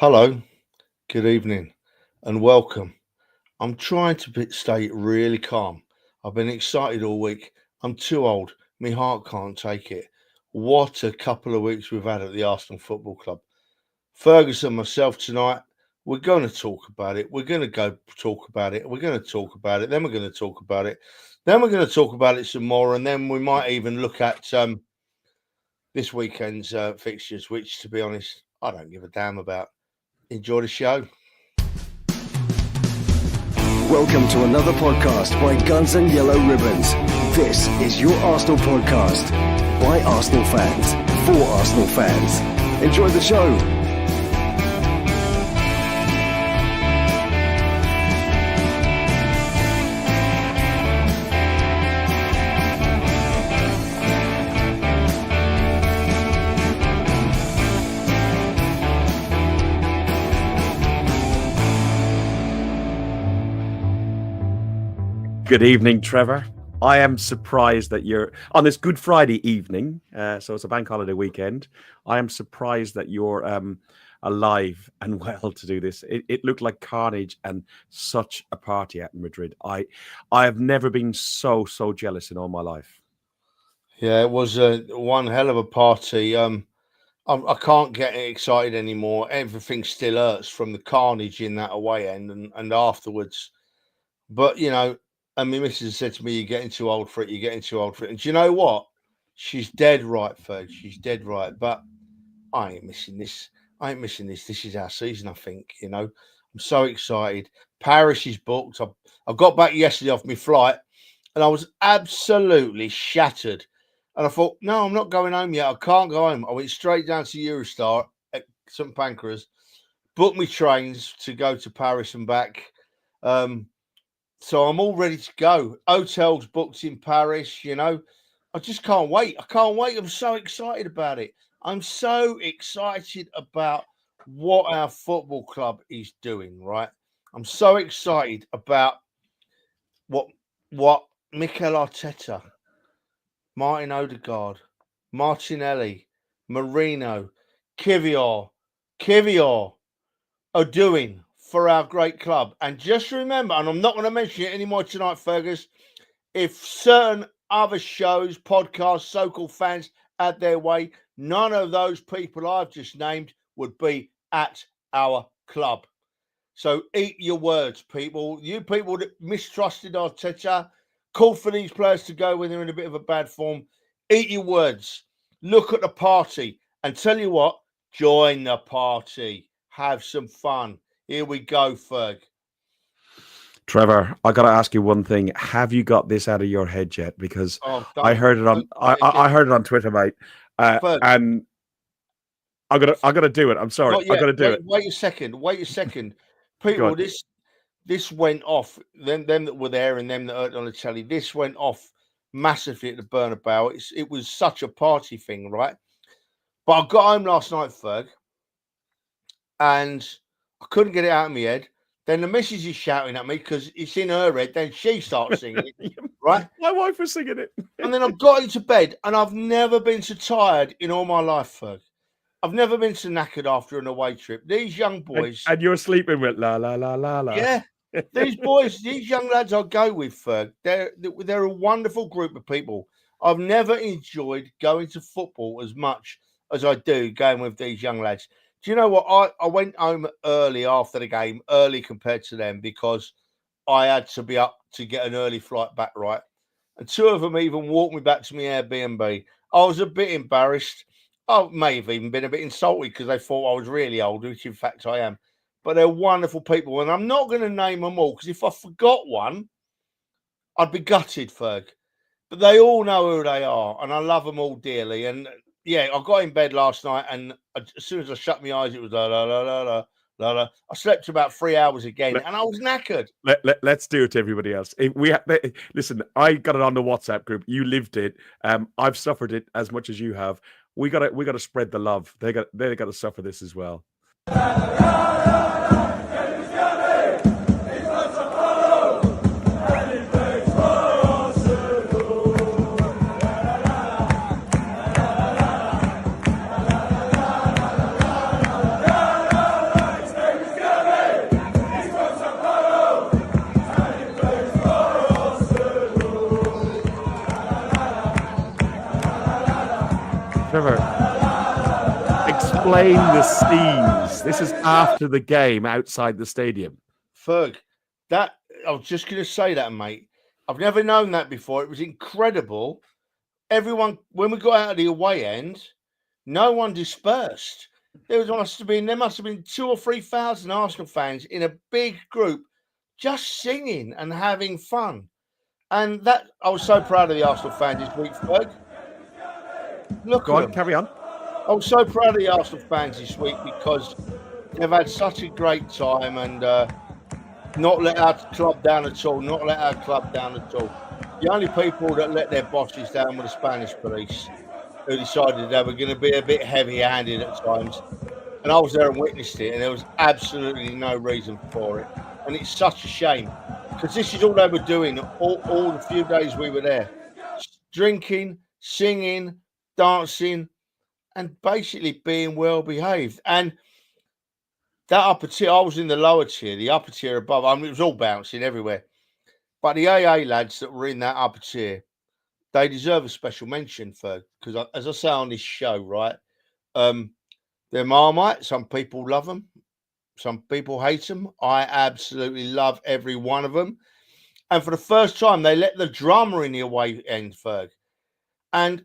Hello, good evening, and welcome. I'm trying to stay really calm. I've been excited all week. I'm too old. My heart can't take it. What a couple of weeks we've had at the Arsenal Football Club. Fergus and myself tonight, we're going to talk about it. We're going to go talk about it. We're going to talk about it. Then we're going to talk about it. Then we're going to talk about it some more. And then we might even look at this weekend's fixtures, which, to be honest, I don't give a damn about. Enjoy the show. Welcome to another podcast by Guns and Yellow Ribbons. This is your Arsenal podcast by Arsenal fans for Arsenal fans. Enjoy the show. Good evening, Trevor. I am surprised that you're on this Good Friday evening. So it's a bank holiday weekend. I am surprised that you're alive and well to do this. It looked like carnage and such a party at Madrid. I have never been so jealous in all my life. Yeah, it was one hell of a party. I can't get excited anymore. Everything still hurts from the carnage in that away end and afterwards. But, you know, and my missus said to me, you're getting too old for it, you're getting too old for it. And do you know what? She's dead right, Ferg. She's dead right. But I ain't missing this. This is our season, I think, you know. I'm so excited. Paris is booked. I got back yesterday off my flight and I was absolutely shattered. And I thought, no, I'm not going home yet. I can't go home. I went straight down to Eurostar at St Pancras, booked my trains to go to Paris and back. So I'm all ready to go. Hotels booked in Paris, you know. I just can't wait. I can't wait. I'm so excited about it. I'm so excited about what our football club is doing, right? I'm so excited about what Mikel Arteta, Martin Odegaard, Martinelli, Marino, Kivior are doing for our great club. And just remember, and I'm not going to mention it anymore tonight, Fergus, if certain other shows, podcasts, so-called fans had their way, none of those people I've just named would be at our club. So eat your words, people. You people that mistrusted Arteta, called for these players to go when they're in a bit of a bad form, eat your words. Look at the party and tell you what, join the party. Have some fun. Here we go, Ferg. Trevor, I got to ask you one thing. Have you got this out of your head yet? Because I heard it on I heard it on Twitter, mate. And I gotta do it. I'm sorry. I gotta do it. Wait a second. People, this went off. Them that were there and them that heard on the telly, this went off massively at the Bernabeu. It was such a party thing, right? But I got home last night, Ferg, and I couldn't get it out of my head. Then the missus is shouting at me because it's in her head. Then she starts singing it, right? My wife was singing it. And then I got into bed, and I've never been so tired in all my life, Ferg. I've never been so knackered after an away trip. These young boys... And you're sleeping with la, la, la, la, la. Yeah. These boys, these young lads I go with, Ferg, they're a wonderful group of people. I've never enjoyed going to football as much as I do going with these young lads. Do you know what? I went home early after the game, early compared to them, because I had to be up to get an early flight back, right? And two of them even walked me back to my Airbnb. I was a bit embarrassed. I may have even been a bit insulted because they thought I was really old, which in fact I am. But they're wonderful people. And I'm not going to name them all because if I forgot one, I'd be gutted, Ferg. But they all know who they are. And I love them all dearly. And yeah, I got in bed last night, and as soon as I shut my eyes, it was la la la la la la la. I slept about 3 hours again, and I was knackered. Let's do it to everybody else. Listen, I got it on the WhatsApp group. You lived it. I've suffered it as much as you have. We got to spread the love. They got to suffer this as well. explain the scenes. This is after the game outside the stadium. Ferg, I was just going to say that, mate. I've never known that before. It was incredible. Everyone, when we got out of the away end, no one dispersed. There must have been 2,000 or 3,000 Arsenal fans in a big group, just singing and having fun. And that I was so proud of the Arsenal fans this week, Ferg. Look Go at on, them. carry on. I was so proud of the Arsenal fans this week because they've had such a great time and not let our club down at all. Not let our club down at all. The only people that let their bosses down were the Spanish police, who decided they were going to be a bit heavy-handed at times. And I was there and witnessed it, and there was absolutely no reason for it. And it's such a shame because this is all they were doing all the few days we were there. Drinking, singing, dancing, and basically being well behaved. And that upper tier, I was in the lower tier, the upper tier above. I mean, it was all bouncing everywhere. But the AA lads that were in that upper tier, they deserve a special mention for, because as I say on this show, right, they're Marmite. Some people love them. Some people hate them. I absolutely love every one of them. And for the first time, they let the drummer in the away end, Ferg. And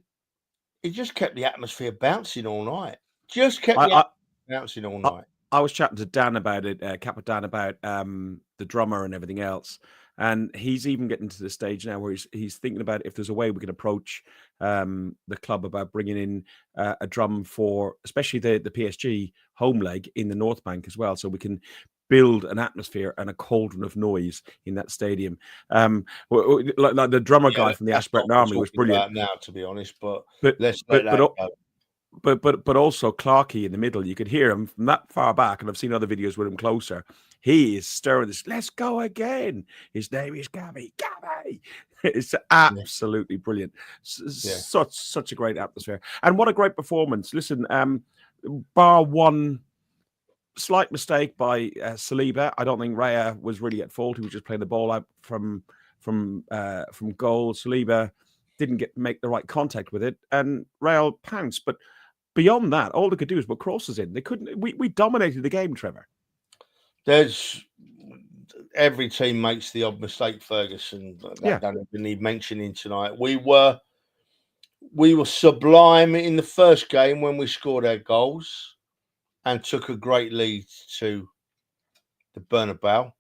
it just kept the atmosphere bouncing all night. Just kept the atmosphere bouncing all night. I was chatting to Dan about it, Kappa Dan, about the drummer and everything else. And he's even getting to the stage now where he's thinking about if there's a way we can approach the club about bringing in a drum for, especially the PSG home leg in the North Bank as well, so we can build an atmosphere and a cauldron of noise in that stadium. Like the drummer guy from the Ashburton Army was brilliant. Now, to be honest, but also Clarkey in the middle, you could hear him from that far back, and I've seen other videos with him closer. He is stirring this. Let's go again. His name is Gabby. It's absolutely brilliant. Such a great atmosphere, and what a great performance. Listen, bar one slight mistake by Saliba. I don't think Raya was really at fault. He was just playing the ball out from goal. Saliba didn't make the right contact with it, and Real pounced. But beyond that, all they could do is put crosses in. They couldn't. We dominated the game, Trevor. There's every team makes the odd mistake, Ferguson. That don't even need mentioning tonight. We were sublime in the first game when we scored our goals and took a great lead to the Bernabeu,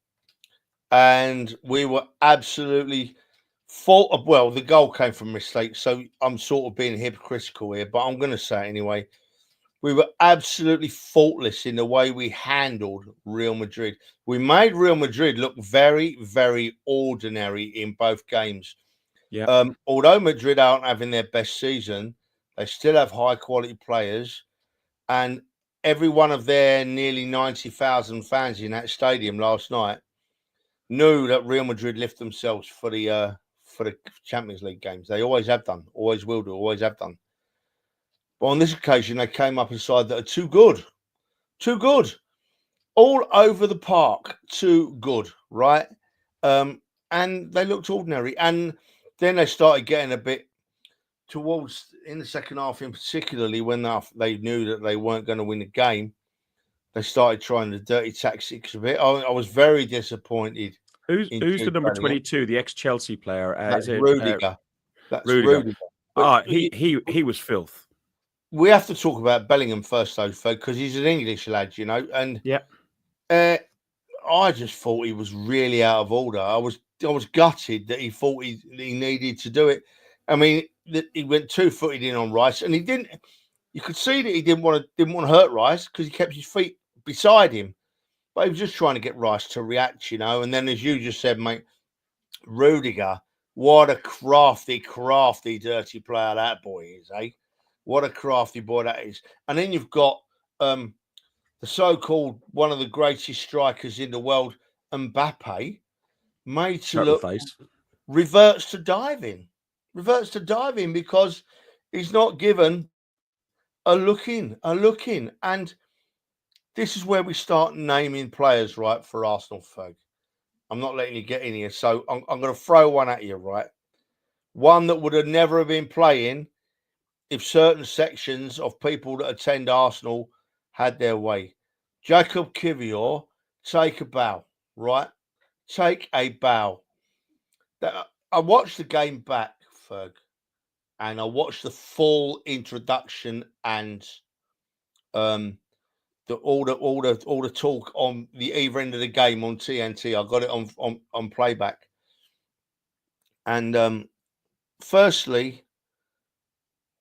and we were absolutely fault. Well, the goal came from mistake, so I'm sort of being hypocritical here, but I'm going to say it anyway. We were absolutely faultless in the way we handled Real Madrid. We made Real Madrid look very, very ordinary in both games. Yeah. Although Madrid aren't having their best season, they still have high-quality players, and every one of their nearly 90,000 fans in that stadium last night knew that Real Madrid lift themselves for the Champions League games. They always have done, always will do, always have done. But on this occasion, they came up a side that are too good, all over the park, too good, right? And they looked ordinary. And then they started getting a bit towards in the second half, in particularly when they knew that they weren't going to win the game. They started trying the dirty tactics a bit. I was very disappointed. Who's the number 22, the ex-Chelsea player? That's Rudiger. That's Rudiger. He was filth. We have to talk about Bellingham first, though, because he's an English lad, you know. And I just thought he was really out of order. I was gutted that he thought he needed to do it. I mean, he went 2-footed in on Rice, and he didn't. You could see that he didn't want to hurt Rice because he kept his feet beside him. But he was just trying to get Rice to react, you know. And then, as you just said, mate, Rudiger, what a crafty, dirty player that boy is, eh? What a crafty boy that is. And then you've got the so-called one of the greatest strikers in the world, Mbappe, made to look, reverts to diving because he's not given a look in. And this is where we start naming players, right, for Arsenal, Ferg. I'm not letting you get in here. So I'm going to throw one at you, right? One that would have never been playing if certain sections of people that attend Arsenal had their way. Jacob Kivior, take a bow, right? Take a bow. I watched the game back, Ferg, and I watched the full introduction and all the talk on the either end of the game on TNT. I got it on playback. And firstly,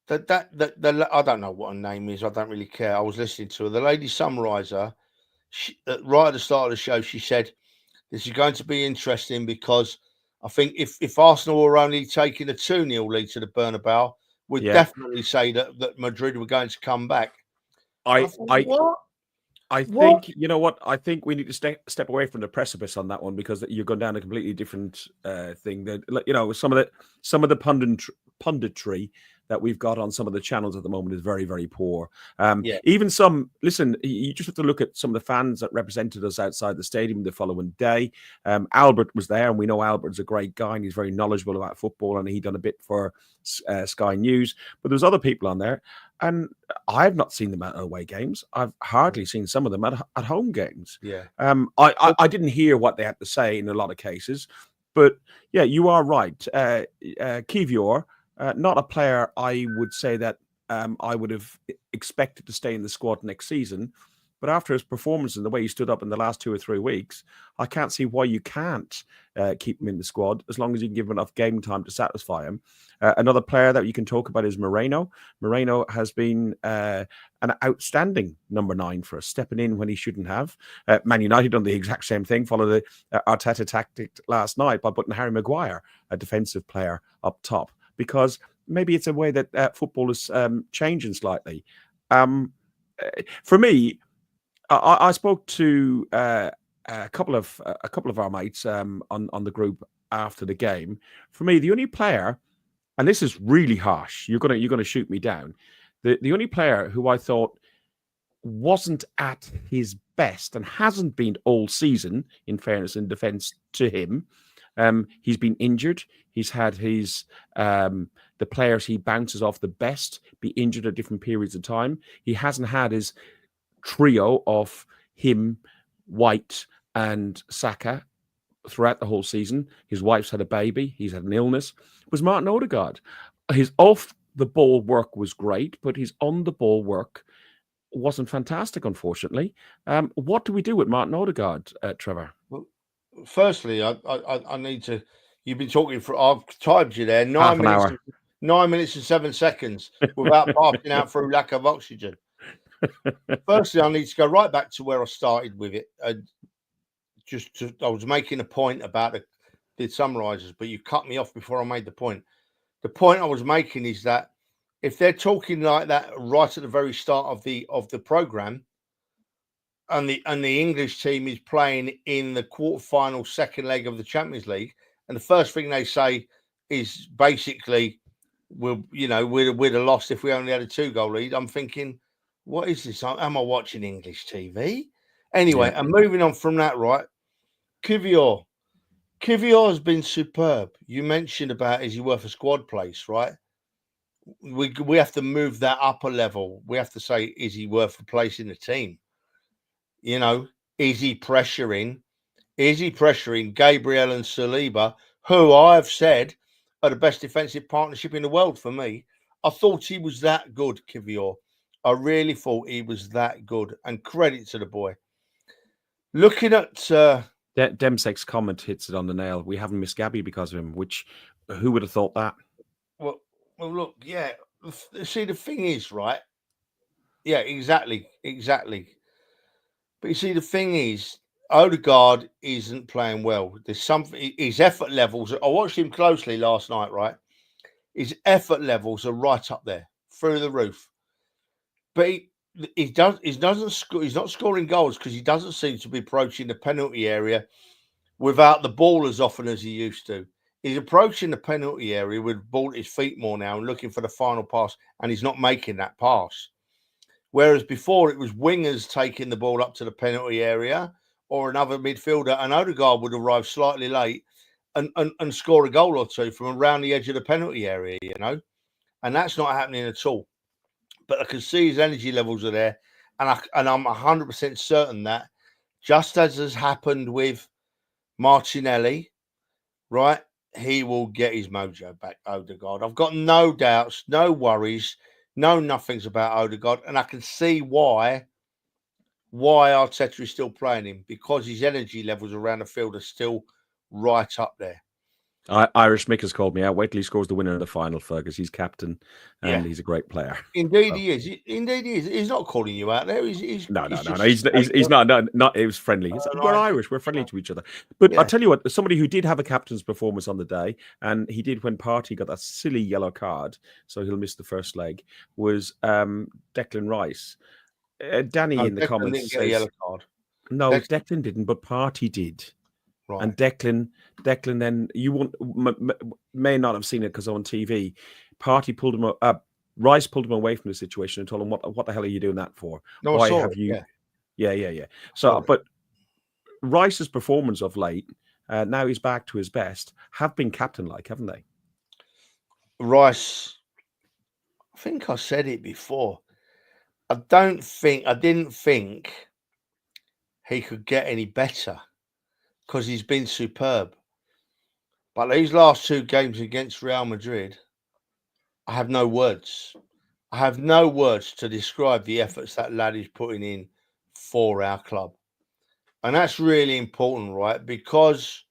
the I don't know what her name is. I don't really care. I was listening to her. The lady summariser, right at the start of the show, she said, "This is going to be interesting because I think if Arsenal were only taking a 2-0 lead to the Bernabeu, we'd definitely say that Madrid were going to come back." I think, you know what? I think we need to step away from the precipice on that one, because you're going down a completely different thing. That, you know, some of the punditry that we've got on some of the channels at the moment is very, very poor. Even listen, you just have to look at some of the fans that represented us outside the stadium the following day. Albert was there, and we know Albert's a great guy, and he's very knowledgeable about football, and he done a bit for Sky News. But there's other people on there, and I've not seen them at away games. I've hardly seen some of them at home games. I didn't hear what they had to say in a lot of cases, but yeah, you are right. Kivior, not a player I would say that I would have expected to stay in the squad next season. But after his performance and the way he stood up in the last 2 or 3 weeks, I can't see why you can't keep him in the squad as long as you can give him enough game time to satisfy him. Another player that you can talk about is Moreno. Moreno has been an outstanding number 9 for us, stepping in when he shouldn't have. Man United done the exact same thing, followed the Arteta tactic last night by putting Harry Maguire, a defensive player, up top, because maybe it's a way that football is changing slightly. For me, I spoke to a couple of our mates on the group after the game. For me, the only player, and this is really harsh, you're gonna shoot me down. The only player who I thought wasn't at his best and hasn't been all season, in fairness and defence to him. He's been injured. He's had his the players he bounces off the best be injured at different periods of time. He hasn't had his trio of him, White, and Saka throughout the whole season. His wife's had a baby. He's had an illness. It was Martin Odegaard. His off-the-ball work was great, but his on-the-ball work wasn't fantastic, unfortunately. What do we do with Martin Odegaard, Trevor? Well, firstly, I need to. You've been talking for. I've timed you there. 9 minutes. 9 minutes and 7 seconds without passing out through lack of oxygen. Firstly, I need to go right back to where I started with it. I was making a point about the summarisers, but you cut me off before I made the point. The point I was making is that if they're talking like that right at the very start of the program, and the English team is playing in the quarterfinal second leg of the Champions League, and the first thing they say is basically, we'd have lost if we only had a 2-goal lead. I'm thinking, what is this? Am I watching English TV? Anyway, and moving on from that, right? Kivior has been superb. You mentioned about, is he worth a squad place, right? We have to move that up a level. We have to say, is he worth a place in the team? You know, is he pressuring? Is he pressuring Gabriel and Saliba, who I've said are the best defensive partnership in the world for me? I thought he was that good, Kivior. I really thought he was that good, and credit to the boy. Looking at Demsek's comment hits it on the nail. We haven't missed Gabby because of him, which who would have thought that? Well, look, yeah. See, the thing is, right? Yeah, exactly. But you see, the thing is, Odegaard isn't playing well. There's something. His effort levels. I watched him closely last night. Right, his effort levels are right up there, through the roof. But he's not scoring goals because he doesn't seem to be approaching the penalty area without the ball as often as he used to. He's approaching the penalty area with the ball at his feet more now and looking for the final pass, and he's not making that pass. Whereas before it was wingers taking the ball up to the penalty area or another midfielder, and Odegaard would arrive slightly late and score a goal or two from around the edge of the penalty area, you know. And that's not happening at all. But I can see his energy levels are there. and I'm 100% certain that, just as has happened with Martinelli, right, he will get his mojo back, Odegaard. I've got no doubts, no worries, no nothings about Odegaard, and I can see why Arteta is still playing him, because his energy levels around the field are still right up there. Irish Mick has called me out. Wait till he scores the winner in the final, Fergus. He's captain, and he's a great player. Indeed, he is. Indeed, he is. He's not calling you out there. No. He's not. It was friendly. We're Irish. We're friendly to each other. But I'll tell you what. Somebody who did have a captain's performance on the day, and he did when Partey got that silly yellow card, so he'll miss the first leg, was Declan Rice. Danny in the comments didn't get a yellow card. No, Declan didn't, but Partey did. Right. And Declan, then you may not have seen it because on TV, Partey pulled him up. Rice pulled him away from the situation and told him, "What the hell are you doing that for? No, why have you?" Yeah. So, but Rice's performance of late, now he's back to his best, have been captain-like, haven't they? Rice, I think I said it before. I didn't think he could get any better, because he's been superb. But these last two games against Real Madrid, I have no words. I have no words to describe the efforts that lad is putting in for our club. And that's really important, right? Because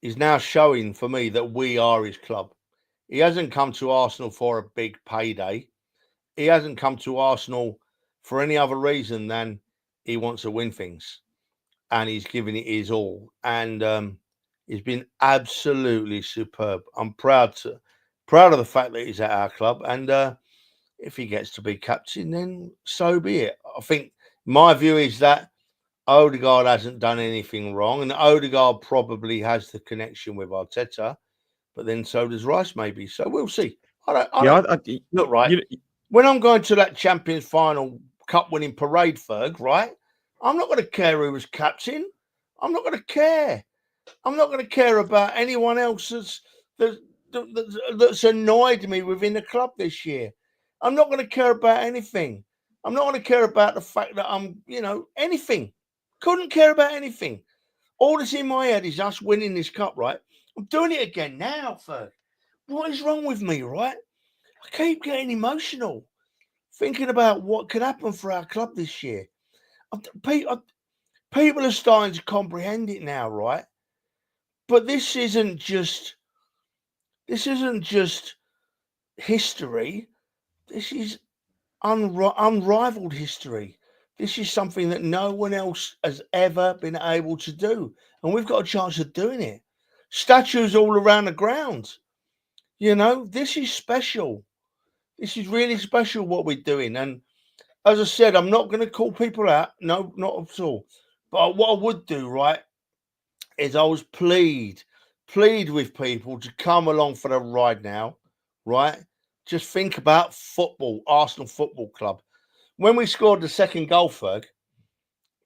he's now showing for me that we are his club. He hasn't come to Arsenal for a big payday. He hasn't come to Arsenal for any other reason than he wants to win things. And he's giving it his all. And he's been absolutely superb. I'm proud of the fact that he's at our club. And if he gets to be captain, then so be it. I think my view is that Odegaard hasn't done anything wrong. And Odegaard probably has the connection with Arteta. But then so does Rice, maybe. So we'll see. Look, right. When I'm going to that Champions Final Cup winning parade, Ferg, right? I'm not going to care who was captain. I'm not going to care. I'm not going to care about anyone else that's annoyed me within the club this year. I'm not going to care about anything. I'm not going to care about the fact that I'm, anything. Couldn't care about anything. All that's in my head is us winning this cup, right? I'm doing it again now, Ferg. What is wrong with me, right? I keep getting emotional, thinking about what could happen for our club this year. People are starting to comprehend it now, right? But this isn't just history. This is unrivaled history. This is something that no one else has ever been able to do. And we've got a chance of doing it. Statues all around the ground. This is special. This is really special what we're doing. And as I said, I'm not going to call people out. No, not at all. But what I would do, right, is I was plead with people to come along for the ride now, right? Just think about football, Arsenal Football Club. When we scored the second goal, Ferg,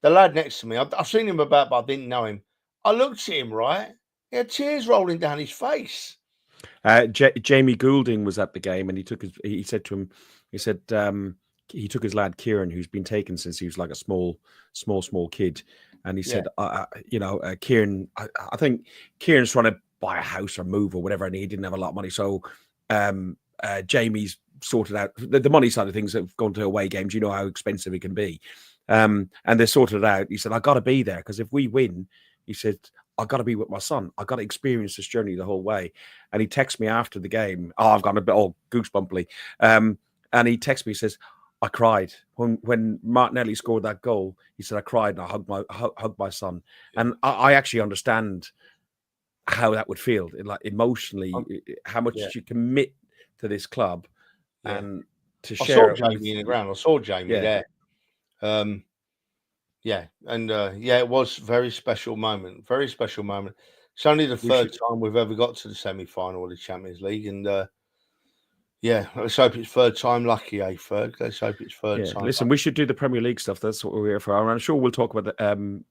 the lad next to me, I've seen him about, but I didn't know him. I looked at him, right? He had tears rolling down his face. Jamie Goulding was at the game, and he took his lad Kieran, who's been taken since he was like a small kid, and he said, Kieran, I think Kieran's trying to buy a house or move or whatever, and he didn't have a lot of money, so Jamie's sorted out the money side of things. Have gone to away games, you know how expensive it can be, and they sorted it out. He said, I got to be there, because if we win, he said, I got to be with my son. I got to experience this journey the whole way. And he texted me after the game. I've gone a bit goosebumply. And he texted me, he says, I cried when Martinelli scored that goal. He said, I cried and I hugged my son. And I actually understand how that would feel, like emotionally, how much you commit to this club and to share. I saw Jamie in the ground. I saw Jamie there. It was a very special moment. Very special moment. It's only the third time we've ever got to the semi-final of the Champions League, and let's hope it's third time lucky, Ferg? Let's hope it's third time. Listen, we should do the Premier League stuff. That's what we're here for. And I'm sure we'll talk about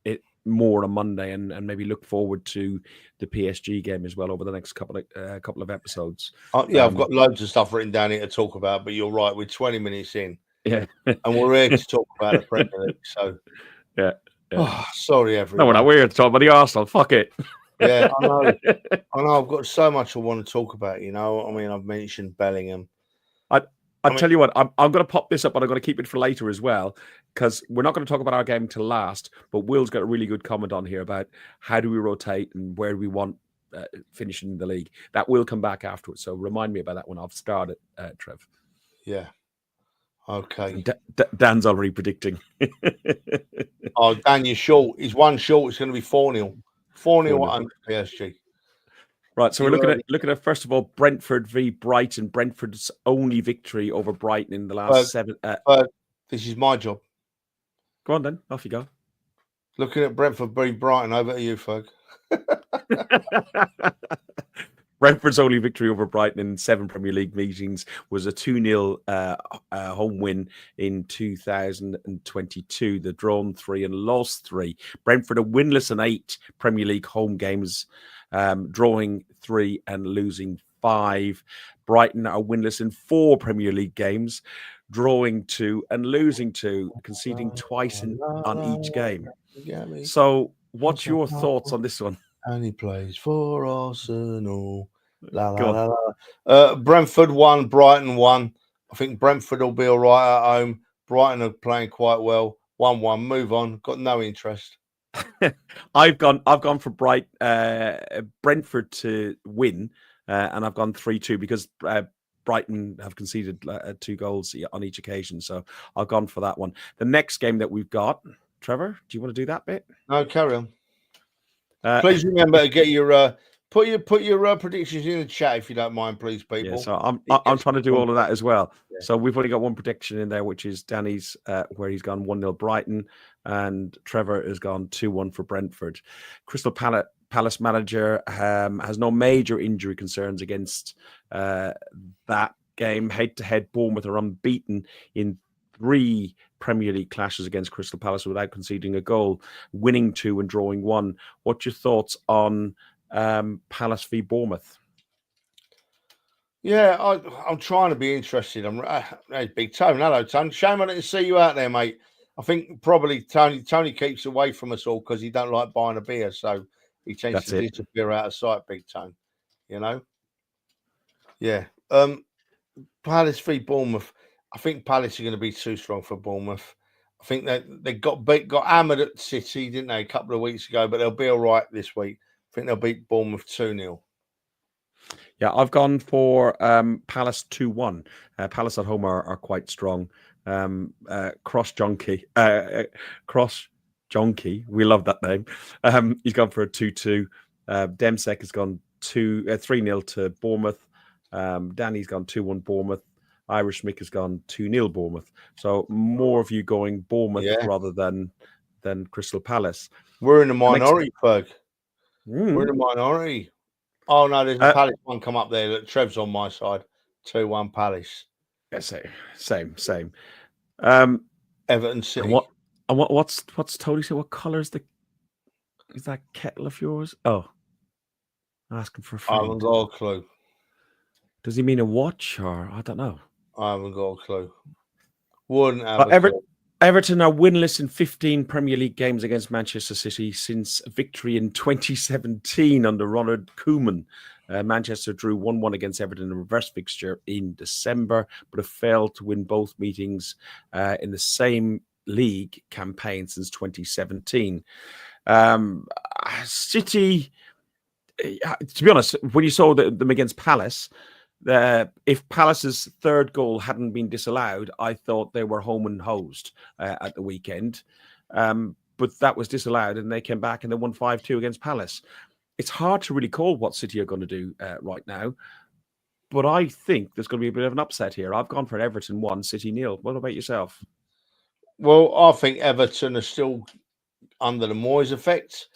it more on Monday, and maybe look forward to the PSG game as well over the next couple of episodes. I've got loads of stuff written down here to talk about, but you're right. We're 20 minutes in. Yeah. And we're here to talk about the Premier League. So, Yeah. sorry, No, everyone. we're here to talk about the Arsenal. Fuck it. Yeah, I know. I've got so much I want to talk about. I mean, I've mentioned Bellingham. I'll tell you what, I'm going to pop this up, but I'm going to keep it for later as well, because we're not going to talk about our game till last. But Will's got a really good comment on here about how do we rotate and where do we want finishing the league. That will come back afterwards. So remind me about that when I've started, Trev. Yeah. Okay. Dan's already predicting. Dan, you're short. He's one short. It's going to be 4-0. 4-0 under PSG. Right, so we're looking at first of all Brentford v Brighton. Brentford's only victory over Brighton in the last 7. This is my job. Go on then, off you go. Looking at Brentford v Brighton, over to you, Ferg. Brentford's only victory over Brighton in 7 Premier League meetings was a 2-0 home win in 2022. They've drawn 3 and lost 3. Brentford are winless in 8 Premier League home games, drawing 3 and losing 5. Brighton are winless in 4 Premier League games, drawing 2 and losing 2, conceding twice on each game. So what's your thoughts on this one? And he plays for Arsenal. La, la, la, la. Brentford 1, Brighton 1. I think Brentford will be all right at home. Brighton are playing quite well. 1-1. Move on. Got no interest. I've gone for Brentford to win, and I've gone 3-2 because Brighton have conceded 2 goals on each occasion. So I've gone for that one. The next game that we've got, Trevor, do you want to do that bit? No, carry on. Please remember to get your put your predictions in the chat if you don't mind, please, people. Yeah, so I'm trying to do all of that as well. Yeah. So we've only got one prediction in there, which is Danny's, where he's gone 1-0 Brighton, and Trevor has gone 2-1 for Brentford. Crystal Palace manager has no major injury concerns against that game. Head-to-head, Bournemouth are unbeaten in 3 Premier League clashes against Crystal Palace without conceding a goal, winning 2 and drawing 1. What's your thoughts on Palace v Bournemouth? Yeah, I'm trying to be interested. Hey, Big Tone. Hello, Tone. Shame I didn't see you out there, mate. I think probably Tony keeps away from us all because he don't like buying a beer, so he tends to disappear out of sight, Big Tone. Yeah. Palace v Bournemouth. I think Palace are going to be too strong for Bournemouth. I think they got hammered at City, didn't they, a couple of weeks ago, but they'll be all right this week. I think they'll beat Bournemouth 2-0. Yeah, I've gone for Palace 2-1. Palace at home are quite strong. Cross Jonky, we love that name. He's gone for a 2-2. Demsek has gone 3-0 to Bournemouth. Danny's gone 2-1 Bournemouth. Irish Mick has gone 2-0 Bournemouth. So more of you going Bournemouth rather than Crystal Palace. We're in the minority, Ferg. We're in the minority. Oh, no, there's a Palace one come up there. Look, Trev's on my side. 2-1 Palace. Yeah, same. Everton City. What's Tony say? What colour is that kettle of yours? Oh, asking for a friend. I haven't got a clue. Does he mean a watch or I don't know? I haven't got a clue. Wouldn't have a clue. Everton are winless in 15 Premier League games against Manchester City since victory in 2017 under Ronald Koeman. Manchester drew 1-1 against Everton in a reverse fixture in December, but have failed to win both meetings in the same league campaign since 2017. City, to be honest, when you saw them against Palace, if Palace's 3rd goal hadn't been disallowed, I thought they were home and hosed at the weekend. But that was disallowed and they came back and they won 5-2 against Palace. It's hard to really call what City are going to do right now. But I think there's going to be a bit of an upset here. I've gone for an Everton 1, City 0. What about yourself? Well, I think Everton are still under the Moyes effect.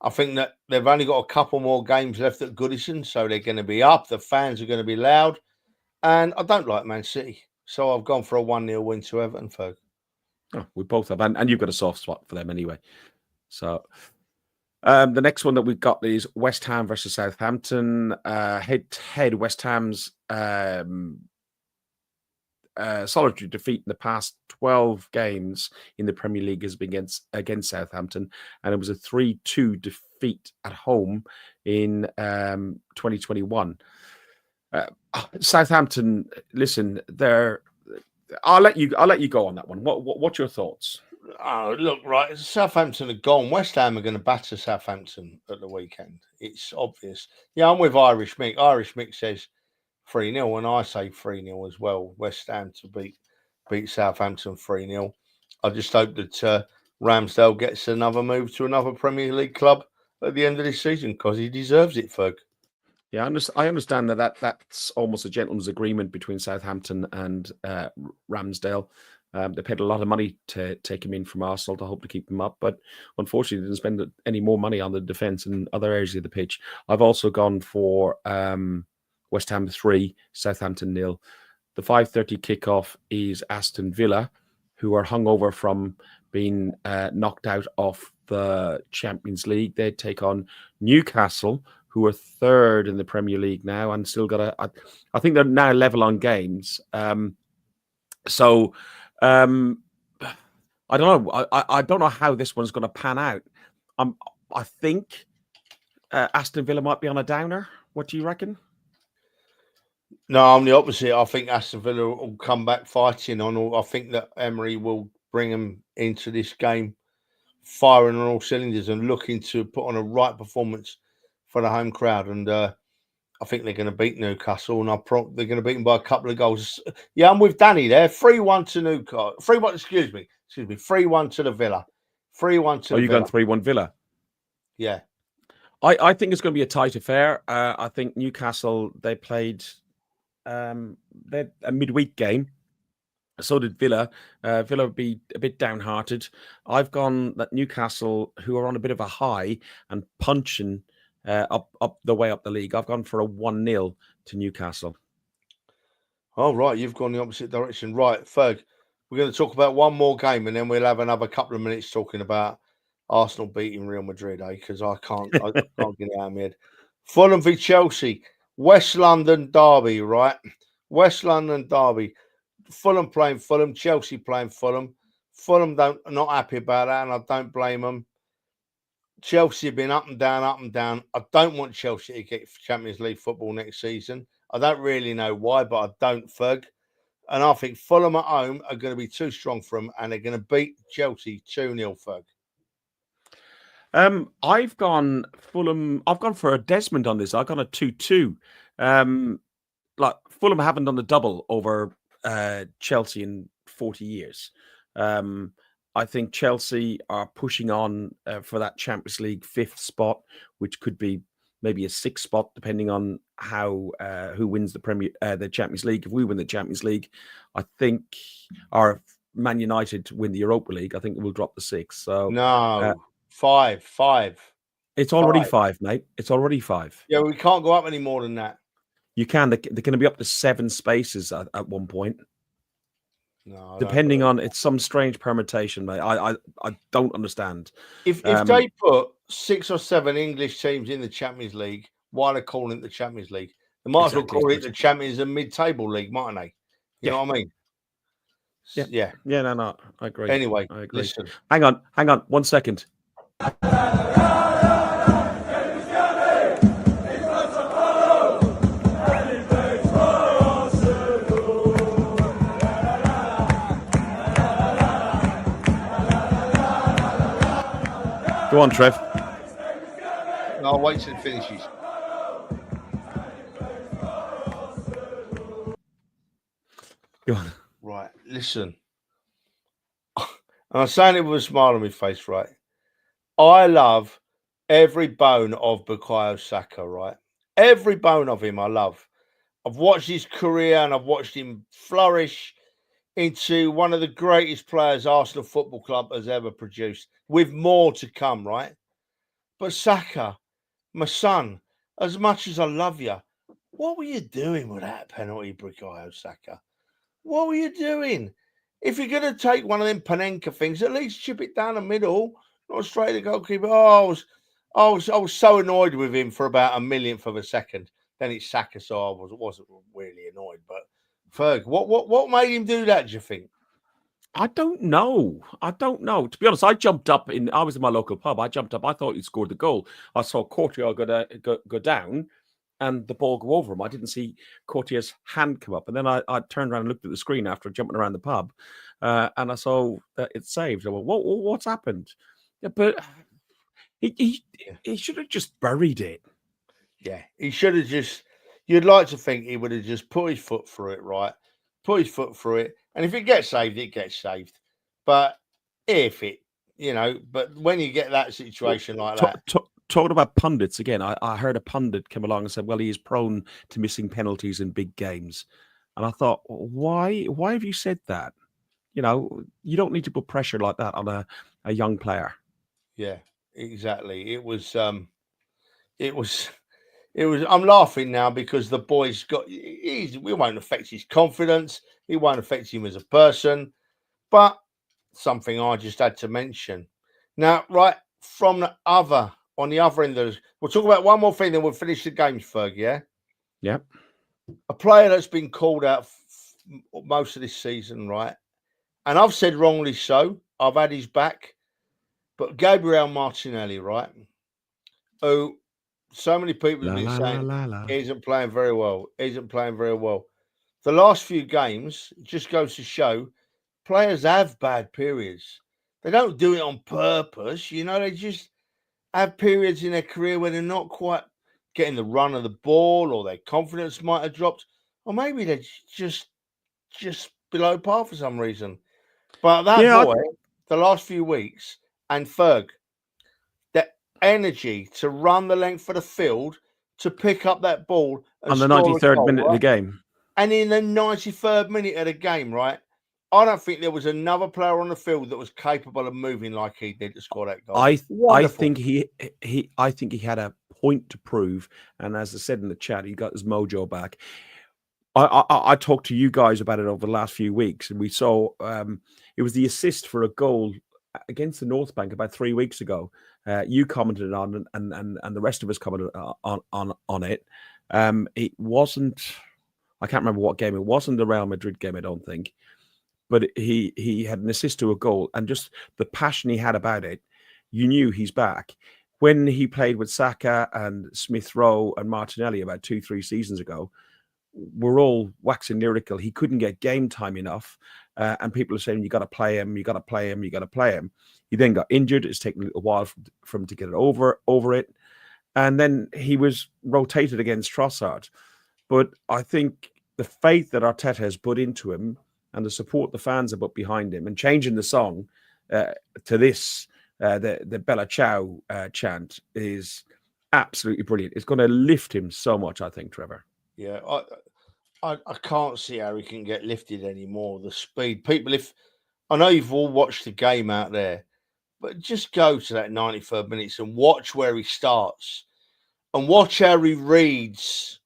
I think that they've only got a couple more games left at Goodison, so they're going to be up. The fans are going to be loud. And I don't like Man City. So I've gone for a 1-0 win to Everton, folk. Oh, we both have. And you've got a soft spot for them anyway. So the next one that we've got is West Ham versus Southampton. Head-to-head, West Ham's solitary defeat in the past 12 games in the Premier League has been against Southampton, and it was a 3-2 defeat at home in 2021. Southampton, listen, I'll let you go on that one. What's your thoughts? Oh, look, right. Southampton are gone. West Ham are going to batter Southampton at the weekend. It's obvious. Yeah, I'm with Irish Mick. Irish Mick says 3-0, and I say 3-0 as well. West Ham to beat Southampton 3-0. I just hope that Ramsdale gets another move to another Premier League club at the end of this season, because he deserves it, Ferg. Yeah, I understand that's almost a gentleman's agreement between Southampton and Ramsdale. They paid a lot of money to take him in from Arsenal to hope to keep him up, but unfortunately didn't spend any more money on the defence and other areas of the pitch. I've also gone for West Ham 3, Southampton 0. The 5:30 kickoff is Aston Villa, who are hungover from being knocked out of the Champions League. They take on Newcastle, who are third in the Premier League now and still got I think they're now level on games. I don't know. I don't know how this one's going to pan out. I think Aston Villa might be on a downer. What do you reckon? No, I'm the opposite. I think Aston Villa will come back fighting on. I think that Emery will bring them into this game firing on all cylinders and looking to put on a right performance for the home crowd. And I think they're going to beat Newcastle, and they're going to beat them by a couple of goals. Yeah, I'm with Danny there. 3-1 to Newcastle. 3-1. Excuse me. 3-1 to the Villa. 3-1 to. Oh, you gone 3-1 Villa? Yeah. I think it's going to be a tight affair. I think Newcastle, they played a midweek game. So did Villa. Villa would be a bit downhearted. I've gone that Newcastle, who are on a bit of a high and punching up the way up the league. I've gone for a 1-0 to Newcastle. Oh, right. You've gone the opposite direction. Right, Ferg, we're going to talk about one more game, and then we'll have another couple of minutes talking about Arsenal beating Real Madrid, because I can't get it out of my head. Fulham v Chelsea, West London derby, right? West London derby. Fulham playing Fulham, Chelsea playing Fulham. Fulham are not happy about that, and I don't blame them. Chelsea have been up and down, up and down. I don't want Chelsea to get Champions League football next season. I don't really know why, but I don't, Ferg. And I think Fulham at home are going to be too strong for them, and they're going to beat Chelsea 2-0, Ferg. I've gone Fulham. I've gone for a Desmond on this. I've gone a 2-2. Like Fulham haven't done the double over Chelsea in 40 years. I think Chelsea are pushing on for that Champions League 5th spot, which could be maybe a 6th spot, depending on how who wins the Champions League. If we win the Champions League, I think, or if Man United win the Europa League, I think we'll drop the 6th. So no, 5. It's already 5, mate. It's already 5. Yeah, we can't go up any more than that. You can. They're going to be up to 7 spaces at one point. No, depending on, it's some strange permutation, mate. I don't understand. If they put 6 or 7 English teams in the Champions League, why are they calling it the Champions League? They might as well call it the Champions and Mid-Table League, mightn't they? You know what I mean? Yeah. No, I agree. Anyway, I agree. Listen. Hang on, 1 second. Go on, Trev. No, I'll wait till it finishes. Go on. Right, listen. And I'm saying it with a smile on my face, right? I love every bone of Bukayo Saka, right? Every bone of him I love. I've watched his career and I've watched him flourish into one of the greatest players Arsenal Football Club has ever produced, with more to come, right? But Saka, my son, as much as I love you, what were you doing with that penalty, Bukayo Saka? What were you doing? If you're going to take one of them Panenka things, at least chip it down the middle, not straight to the goalkeeper. Oh, I was so annoyed with him for about a millionth of a second. Then it's Saka, so I wasn't really annoyed. But Ferg, what made him do that, do you think? I don't know. To be honest, I jumped up I was in my local pub. I jumped up. I thought he scored the goal. I saw Courtier go down and the ball go over him. I didn't see Courtier's hand come up. And then I turned around and looked at the screen after jumping around the pub, and I saw that it saved. I went, what's happened? Yeah, but he should have just buried it. Yeah, he should have just. You'd like to think he would have just put his foot through it, right? Put his foot through it, and if it gets saved, it gets saved. But but when you get that situation like that, talking about pundits again, I heard a pundit come along and said, "Well, he is prone to missing penalties in big games," and I thought, why have you said that? You don't need to put pressure like that on a young player. Yeah, exactly. It was. I'm laughing now because the boy's we won't affect his confidence. It won't affect him as a person. But something I just had to mention. Now, right on the other end of this, we'll talk about one more thing, then we'll finish the games, Ferg, yeah? Yep. A player that's been called out most of this season, right? And I've said wrongly so. I've had his back. But Gabriel Martinelli, right? Who so many people have been saying he isn't playing very well. The last few games just goes to show players have bad periods. They don't do it on purpose. They just have periods in their career where they're not quite getting the run of the ball, or their confidence might have dropped, or maybe they're just below par for some reason. But that boy, the last few weeks, and Ferg, energy to run the length of the field to pick up that ball and on the 93rd minute of the game. And in the 93rd minute of the game, right? I don't think there was another player on the field that was capable of moving like he did to score that goal. I think he had a point to prove, and as I said in the chat, he got his mojo back. I talked to you guys about it over the last few weeks, and we saw it was the assist for a goal against the North Bank about 3 weeks ago. You commented on it, and the rest of us commented on it. It wasn't. I can't remember what game. It wasn't the Real Madrid game, I don't think. But he had an assist to a goal, and just the passion he had about it, you knew he's back. When he played with Saka and Smith Rowe and Martinelli about 2-3 seasons ago, we're all waxing lyrical. He couldn't get game time enough, and people are saying, you got to play him, you got to play him, you got to play him. He then got injured. It's taken a little while for him to get it over it. And then he was rotated against Trossard. But I think the faith that Arteta has put into him and the support the fans have put behind him and changing the song to this, the Bella Ciao chant is absolutely brilliant. It's going to lift him so much, I think, Trevor. Yeah, I can't see how he can get lifted anymore. The speed. People, I know you've all watched the game out there, but just go to that 93rd minutes and watch where he starts and watch how he reads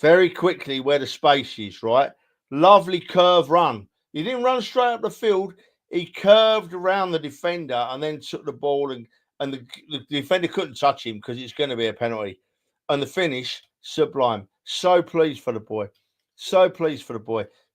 very quickly where the space is, right? Lovely curve run. He didn't run straight up the field. He curved around the defender and then took the ball, and the defender couldn't touch him because it's going to be a penalty. And the finish, sublime. So pleased for the boy.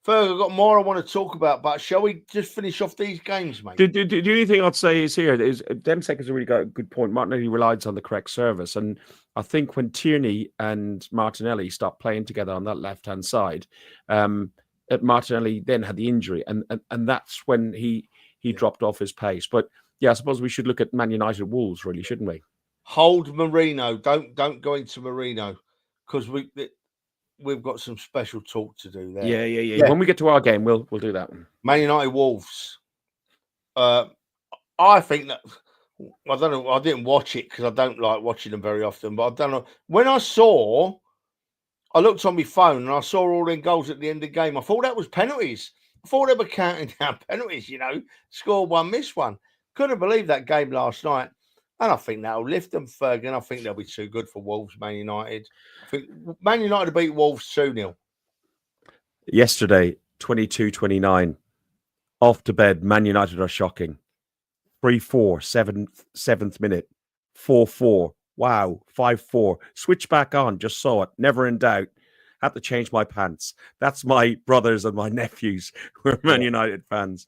Ferg, I've got more I want to talk about, but shall we just finish off these games, mate? The only thing I'd say is here is Demsek has really got a good point. Martinelli relies on the correct service, and I think when Tierney and Martinelli stopped playing together on that left-hand side, Martinelli then had the injury, and that's when he dropped off his pace. But yeah, I suppose we should look at Man United Wolves, really, shouldn't we? Hold Marino. Don't go into Marino, because we've got some special talk to do there. Yeah. When we get to our game, we'll do that one. Man United Wolves. I think that, I don't know. I didn't watch it because I don't like watching them very often. But I don't know. When I looked on my phone and I saw all them goals at the end of the game. I thought that was penalties. I thought they were counting down penalties. Score one, miss one. Couldn't believe that game last night. And I think that'll lift them, Ferg. I think they'll be too good for Wolves, Man United. I think Man United beat Wolves 2-0. Yesterday, 22-29. Off to bed, Man United are shocking. 3-4, 7th minute. 4-4. Wow, 5-4. Switch back on, just saw it. Never in doubt. had to change my pants. That's my brothers and my nephews who are Man United fans.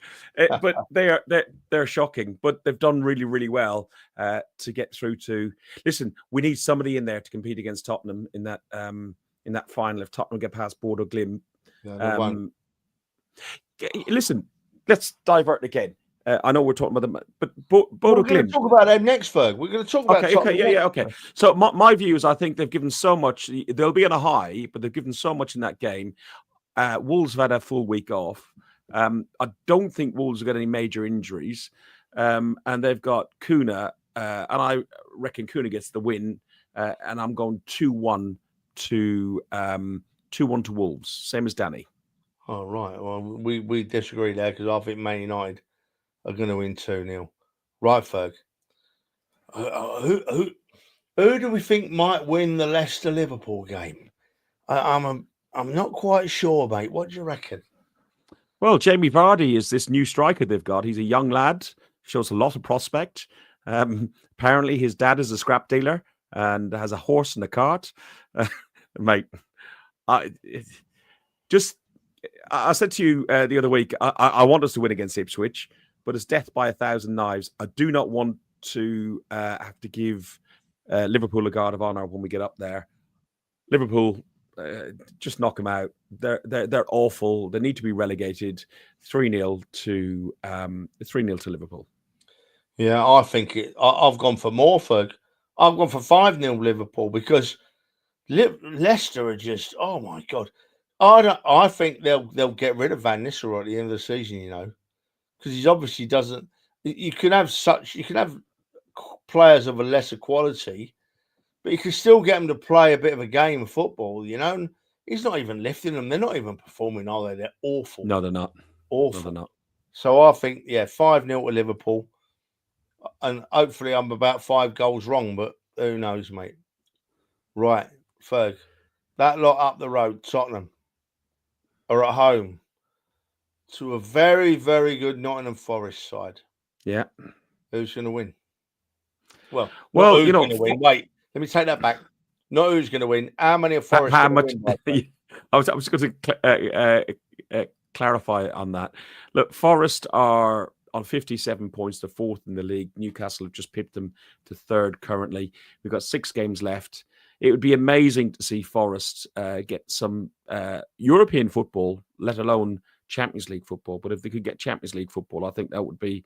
But they're shocking. But they've done really, really well to get through to. Listen, we need somebody in there to compete against Tottenham in that final. If Tottenham get past Bodo Glimt, listen, let's divert again. I know we're talking about them, but Bodo Glimt. We're going to talk about them next, Ferg. We're going to talk about Okay. So my view is I think they've given so much. They'll be on a high, but they've given so much in that game. Wolves have had a full week off. I don't think Wolves have got any major injuries. And they've got Gooner, and I reckon Gooner gets the win. And I'm going 2-1 to 2-1 to Wolves, same as Danny. Oh, right. Well, we disagree there because I think Man United are going to win 2-0. Right, Ferg. Who do we think might win the Leicester-Liverpool game? I'm not quite sure, mate. What do you reckon? Well, Jamie Vardy is this new striker they've got. He's a young lad, shows a lot of prospect. Apparently, his dad is a scrap dealer and has a horse and a cart. Mate, I said to you the other week, I want us to win against Ipswich, but it's death by 1,000 knives. I do not want to have to give Liverpool a guard of honour when we get up there. Liverpool, just knock them out. They're awful. They need to be relegated. 3-0 to Liverpool. Yeah, I think I've gone for more, Ferg. I've gone for 5-0 Liverpool because Leicester are just, oh my God. I think they'll get rid of Van Nistelrooy at the end of the season, you know, because he obviously doesn't. You can have players of a lesser quality, but you can still get them to play a bit of a game of football, you know. And he's not even lifting them; they're not even performing, are they? They're awful. No, they're not. Awful. No, they're not. So I think 5-0 to Liverpool, and hopefully I'm about 5 goals wrong, but who knows, mate? Right, Ferg, that lot up the road, Tottenham, are at home to a very, very good Nottingham Forest side. Yeah. Who's going to win? Well, you know, going to win. Wait, let me take that back. Not who's going to win. How many of Forest? How much? I was going to clarify on that. Look, Forest are on 57 points. They're 4th in the league. Newcastle have just pipped them to 3rd currently. We've got 6 games left. It would be amazing to see Forest get some European football, let alone Champions League football. But if they could get Champions League football, I think that would be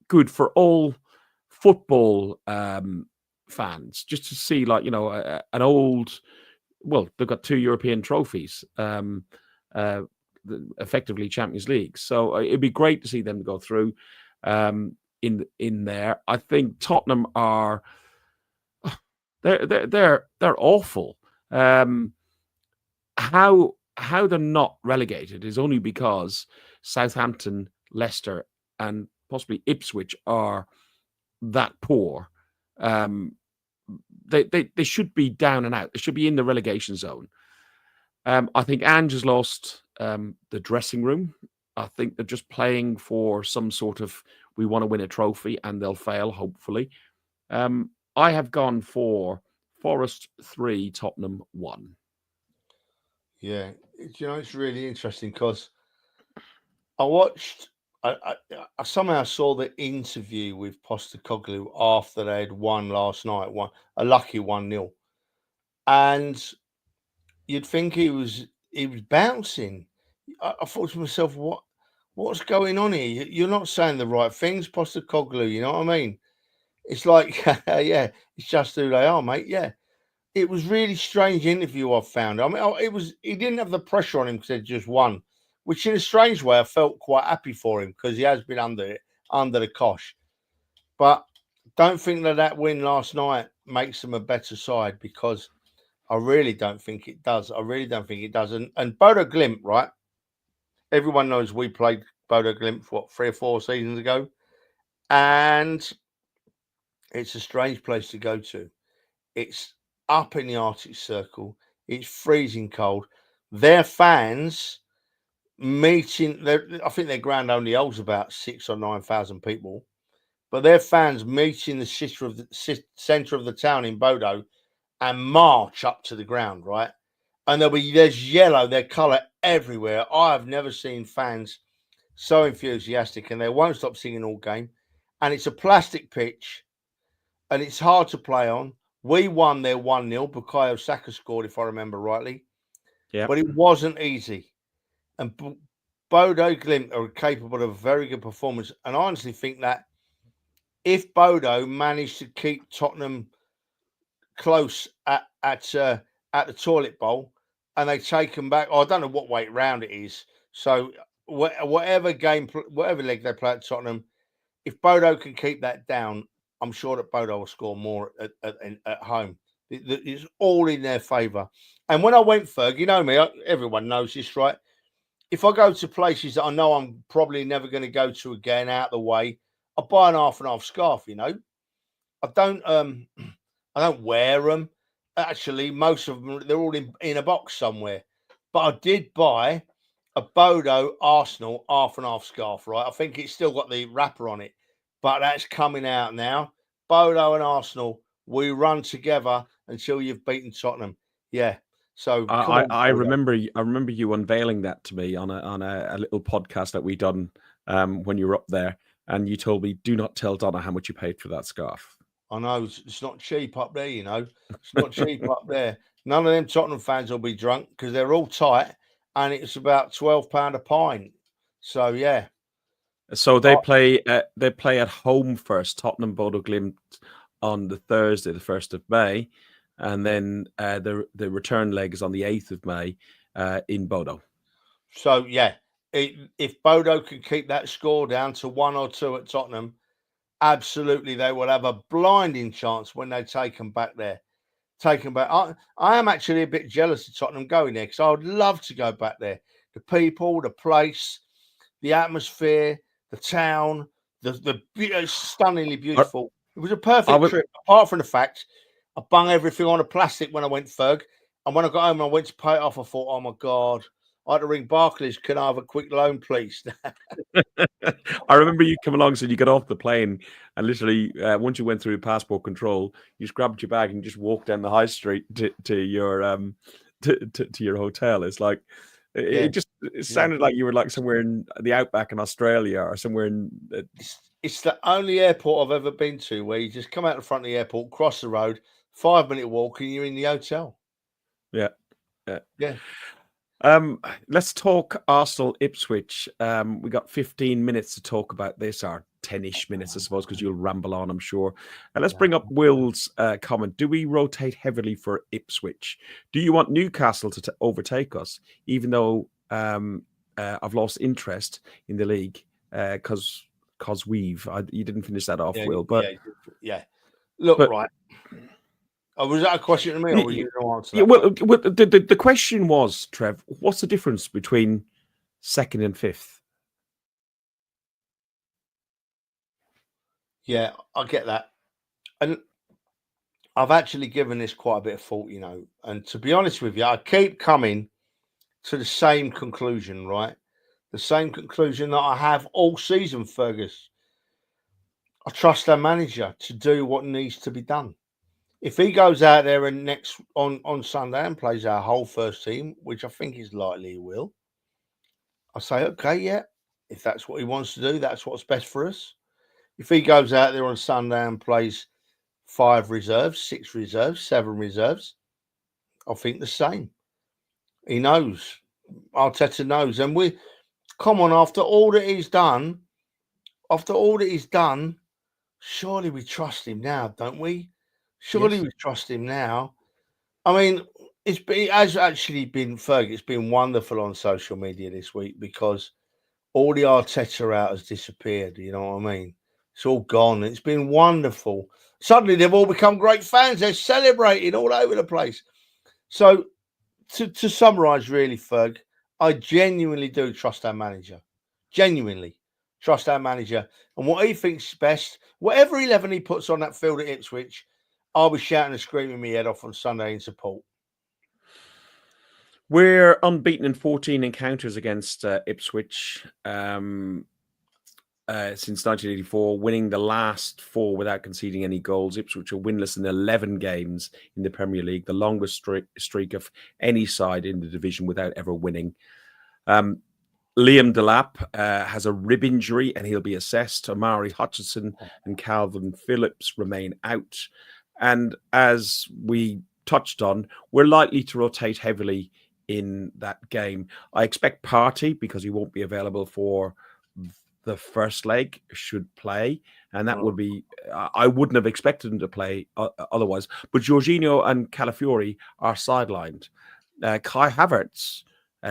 good for all football fans. Just to see, like, you know, an old. Well, they've got 2 European trophies, effectively Champions League. So it'd be great to see them go through in there. I think Tottenham are. They're awful. How they're not relegated is only because Southampton, Leicester, and possibly Ipswich are that poor. They should be down and out. They should be in the relegation zone. I think Ange has lost the dressing room. I think they're just playing for some sort of we want to win a trophy, and they'll fail, hopefully. I have gone for Forest 3, Tottenham 1. Yeah, you know, it's really interesting because I somehow saw the interview with Postecoglou after they had won last night, a lucky 1-0, and you'd think he was bouncing. I thought to myself, what's going on here? You're not saying the right things, Postecoglou. You know what I mean? It's like, yeah, it's just who they are, mate. Yeah. It was really strange interview I found. I mean, he didn't have the pressure on him because he just won, which in a strange way I felt quite happy for him because he has been under the cosh. But don't think that win last night makes them a better side because I really don't think it does. I really don't think it does. And Bodo Glimt, right? Everyone knows we played Bodo Glimt, 3 or 4 seasons ago. And it's a strange place to go to. It's up in the Arctic Circle. It's freezing cold. Their fans meeting, I think their ground only holds about 6,000 or 9,000 people, but their fans meet in the centre of the town in Bodo and march up to the ground, right? and there's yellow, their colour everywhere. I have never seen fans so enthusiastic, and they won't stop singing all game. And it's a plastic pitch, and it's hard to play on. We won there 1-0. Bukayo Saka scored, if I remember rightly. Yeah, But it wasn't easy. And Bodo Glimt are capable of a very good performance. And I honestly think that if Bodo managed to keep Tottenham close at the toilet bowl, and they take them back, I don't know what weight round it is. So whatever leg they play at Tottenham, if Bodo can keep that down, I'm sure that Bodo will score more at home. It's all in their favour. And when I went, Ferg, you know me, everyone knows this, right? If I go to places that I know I'm probably never going to go to again, out the way, I buy an half and half scarf. You know, I don't I don't wear them. Actually, most of them, they're all in a box somewhere. But I did buy a Bodo Arsenal half and half scarf, right? I think it's still got the wrapper on it, but that's coming out now. Bodo and Arsenal, we run together until you've beaten Tottenham. Yeah. So come on, I Bodo. remember you unveiling that to me on a little podcast that we done when you were up there, and you told me, do not tell Donna how much you paid for that scarf. I know it's not cheap up there, you know. It's not cheap up there. None of them Tottenham fans will be drunk because they're all tight, and it's about £12 a pint. So yeah. So they play at home first, Tottenham Bodo Glimt on the Thursday, the 1st of May, and then the return leg is on the 8th of May in Bodo. So yeah, if Bodo can keep that score down to 1 or 2 at Tottenham, absolutely they will have a blinding chance when they take them back there. Take them back. I am actually a bit jealous of Tottenham going there because I would love to go back there. The people, the place, the atmosphere, the town, it's stunningly beautiful. It was a perfect trip, apart from the fact I bung everything on a plastic when I went, Ferg. And when I got home and I went to pay it off, I thought, oh my God, I had to ring Barclays. Can I have a quick loan, please? I remember you come along, so you got off the plane, and literally once you went through passport control, you just grabbed your bag and just walked down the high street to your to your hotel. It's like it sounded like you were like somewhere in the outback in Australia or somewhere in. It's the only airport I've ever been to where you just come out the front of the airport, cross the road, 5-minute walk, and you're in the hotel. Yeah. Let's talk Arsenal Ipswich. We got 15 minutes to talk about this, or 10-ish minutes, I suppose, because you'll ramble on, I'm sure. And let's bring up Will's comment. Do we rotate heavily for Ipswich? Do you want Newcastle to overtake us, even though I've lost interest in the league because you didn't finish that off, Will? But look, right. Oh, was that a question to me, or were you going to answer that? Well, the question was, Trev, what's the difference between 2nd and 5th? Yeah, I get that. And I've actually given this quite a bit of thought, you know. And to be honest with you, I keep coming to the same conclusion, right? The same conclusion that I have all season, Fergus. I trust our manager to do what needs to be done. If he goes out there and on Sunday and plays our whole first team, which I think is likely he will, I say, okay, yeah, if that's what he wants to do, that's what's best for us. If he goes out there on Sunday and plays 5 reserves, 6 reserves, 7 reserves, I think the same. He knows. Arteta knows. And after all that he's done, surely we trust him now, don't we? Surely we trust him now. I mean, it has actually been, Ferg, it's been wonderful on social media this week because all the Arteta out has disappeared. You know what I mean? It's all gone. It's been wonderful. Suddenly they've all become great fans. They're celebrating all over the place. So to summarise really, Ferg, I genuinely do trust our manager. Genuinely trust our manager. And what he thinks best, whatever 11 he puts on that field at Ipswich, I'll be shouting and screaming my head off on Sunday in support. We're unbeaten in 14 encounters against Ipswich. since 1984, winning the last 4 without conceding any goals. Ipswich are winless in 11 games in the Premier League, the longest streak of any side in the division without ever winning. Liam Delap has a rib injury and he'll be assessed. Amari Hutchinson and Calvin Phillips remain out. And as we touched on, we're likely to rotate heavily in that game. I expect Partey, because he won't be available for the first leg, should play. And that would be, I wouldn't have expected him to play otherwise. But Jorginho and Calafiori are sidelined. Kai Havertz,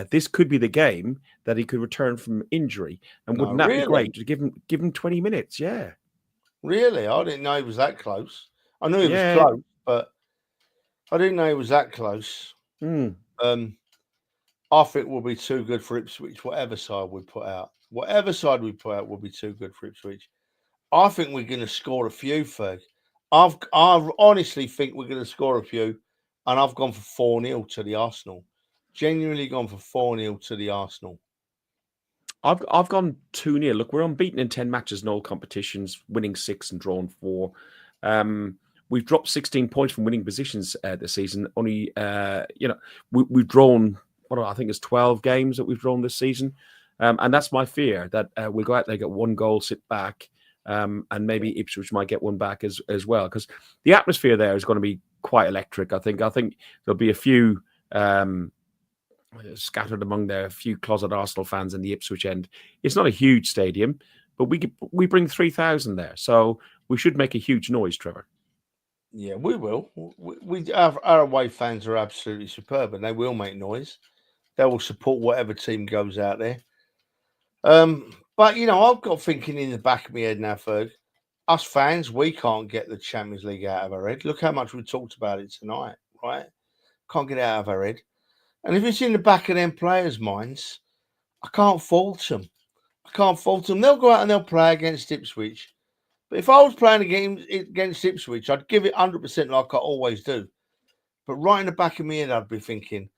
this could be the game that he could return from injury. And wouldn't that be great to give him 20 minutes? Yeah. Really? I didn't know he was that close. I knew he was close, but I didn't know he was that close. I think we'll be too good for Ipswich, whatever side we put out. Whatever side we put out will be too good for Ipswich. I think we're going to score a few, Ferg. I honestly think we're going to score a few, and I've gone for 4-0 to the Arsenal. Genuinely gone for 4-0 to the Arsenal. I've gone 2-0. Look, we're unbeaten in 10 matches in all competitions, winning 6 and drawn 4. We've dropped 16 points from winning positions this season. Only, we've drawn, I think it's 12 games that we've drawn this season. And that's my fear, that we'll go out there, get 1 goal, sit back, and maybe Ipswich might get 1 back as well. Because the atmosphere there is going to be quite electric, I think. I think there'll be a few scattered among there, a few closet Arsenal fans in the Ipswich end. It's not a huge stadium, but we bring 3,000 there. So we should make a huge noise, Trevor. Yeah, we will. Our away fans are absolutely superb, and they will make noise. They will support whatever team goes out there. But I've got thinking in the back of my head now, Ferg. Us fans, we can't get the Champions League out of our head. Look how much we talked about it tonight, right? Can't get it out of our head. And if it's in the back of them players' minds, I can't fault them. They'll go out and they'll play against Ipswich. But if I was playing a game against Ipswich, I'd give it 100% like I always do. But right in the back of my head, I'd be thinking,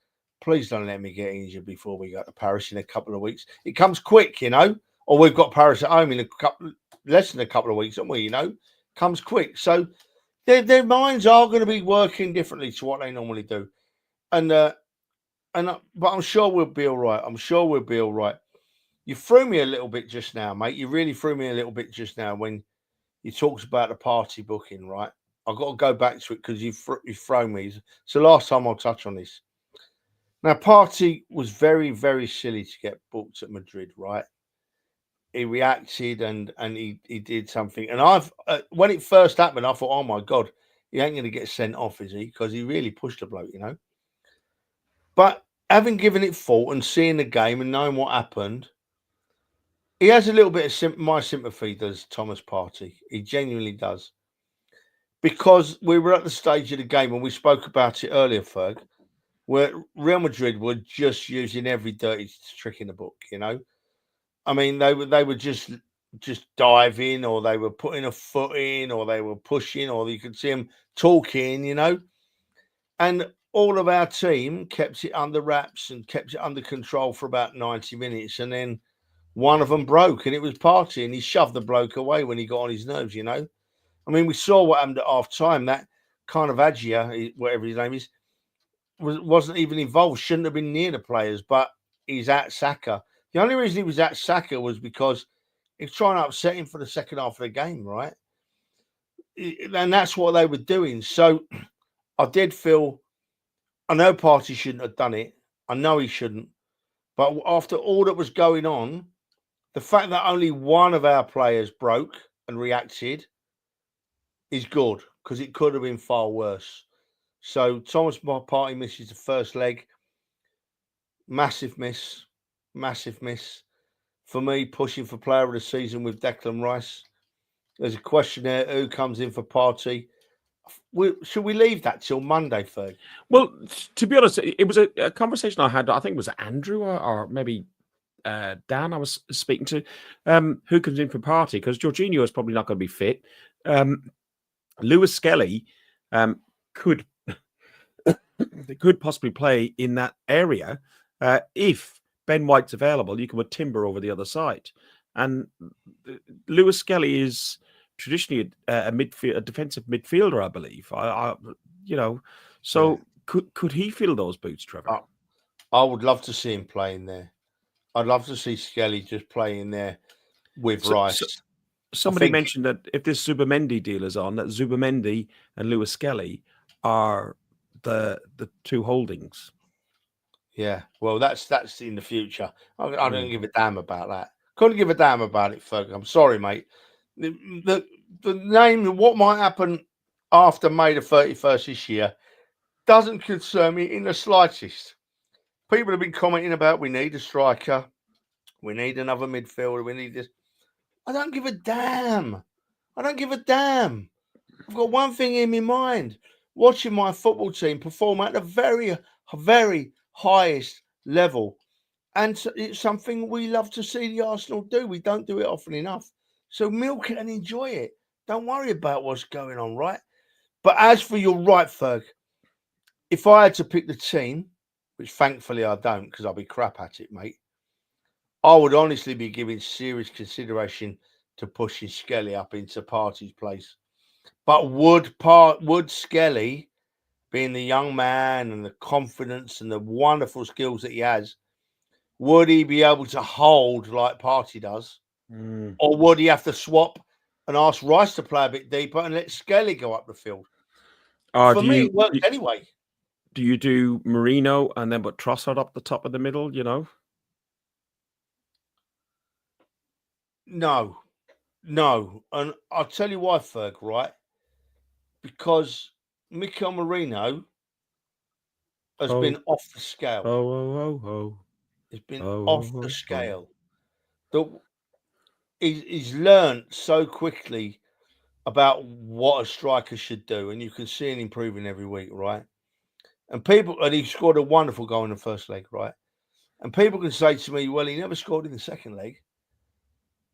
please don't let me get injured before we go to Paris in a couple of weeks. It comes quick, or we've got Paris at home in less than a couple of weeks, haven't we? Comes quick. So their minds are going to be working differently to what they normally do. But I'm sure we'll be all right. You threw me a little bit just now, mate. You really threw me a little bit just now when you talked about the Partey booking, right? I've got to go back to it because you've thrown me. So last time I'll touch on this. Now, Partey was very, very silly to get booked at Madrid, right? He reacted and he did something. And when it first happened, I thought, oh my God, he ain't going to get sent off, is he? Because he really pushed the bloke, But having given it thought and seeing the game and knowing what happened, he has a little bit of my sympathy, does Thomas Partey. He genuinely does. Because we were at the stage of the game, and we spoke about it earlier, Ferg, where Real Madrid were just using every dirty trick in the book, I mean, they were just diving, or they were putting a foot in, or they were pushing, or you could see them talking, And all of our team kept it under wraps and kept it under control for about 90 minutes. And then one of them broke, and it was Partey, and he shoved the bloke away when he got on his nerves, I mean, we saw what happened at half-time. That kind of Agia, whatever his name is, wasn't even involved, shouldn't have been near the players, but he's at Saka. The only reason he was at Saka was because he was trying to upset him for the second half of the game, right? And that's what they were doing. So I did feel, I know Partey shouldn't have done it. I know he shouldn't. But after all that was going on, the fact that only one of our players broke and reacted is good, because it could have been far worse. So Thomas Partey misses the first leg. Massive miss. For me, pushing for player of the season with Declan Rice. There's a question there, who comes in for Partey? Should we leave that till Monday, Ferg? Well, to be honest, it was a conversation I had, I think it was Andrew or maybe Dan I was speaking to, who comes in for Partey, because Jorginho is probably not going to be fit. Lewis Skelly could possibly play in that area if Ben White's available. You can put Timber over the other side. and Lewis Skelly is traditionally a defensive midfielder, I believe. So could he fill those boots, Trevor? I would love to see him playing there. I'd love to see Skelly just playing there with Rice. Somebody mentioned that if this Zubimendi deal is on, that Zubimendi and Lewis Skelly are the two holdings. Yeah, well, that's in the future. I don't give a damn about that. Couldn't give a damn about it, Ferg. I'm sorry, mate. The name of what might happen after May the 31st this year doesn't concern me in the slightest. People have been commenting about we need a striker, we need another midfielder, we need this. I don't give a damn. I've got one thing in my mind: watching my football team perform at the very, very highest level. And it's something we love to see the Arsenal do. We don't do it often enough. So milk it and enjoy it. Don't worry about what's going on, right? But as for your right, Ferg, if I had to pick the team, which thankfully I don't because I'll be crap at it, mate, I would honestly be giving serious consideration to pushing Skelly up into Partey's place. But would Skelly, being the young man and the confidence and the wonderful skills that he has, would he be able to hold like Partey does? Or would he have to swap and ask Rice to play a bit deeper and let Skelly go up the field? For me, it works anyway. Do you do Marino and then put Trossard up the top of the middle, you know? No. And I'll tell you why, Ferg, right? Because Mikel Marino has been off the scale. He's been off the scale. He's learned so quickly about what a striker should do, and you can see him improving every week, right? And he scored a wonderful goal in the first leg, right? And people can say to me, well, he never scored in the second leg.